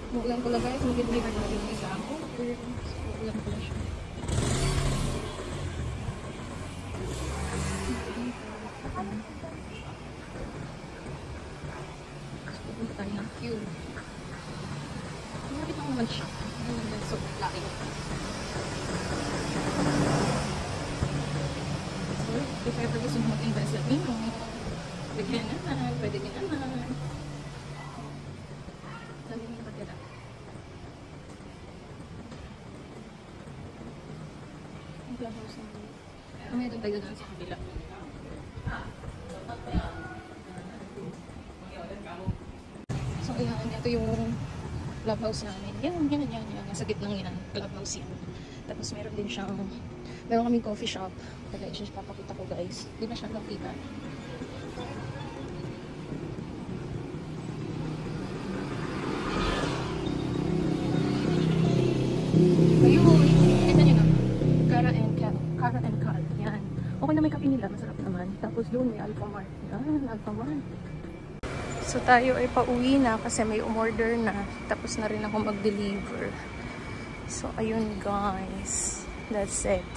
Ulan ko lang guys, mag-deliver na yung isa ako. Ulan ko lang siya. Pupunta tayo ng queue. Malapit lang naman siya. So, laki ko. So, if ever gusto mo mag-invest, let me know. Pwede naman, pwede din naman. Sabi niya pagkita. Ang clubhouse na dito. Mamaya doon tayo doon sa kabila. So, ayan, ito yung clubhouse namin. Yan. Nasa gitnang yan. Clubhouse yan. Tapos meron din siyang, meron kaming coffee shop. Kaya papakita ko guys. Di ba siya nakita? Ayun, kita nyo na. Cara and Cal. Yan. Okay na may kape nila. Masarap naman. Tapos doon may Alphamart. Yan, Alphamart. So tayo ay pauwi na kasi may umorder na. Tapos na rin ako mag-deliver. So ayun guys. That's it.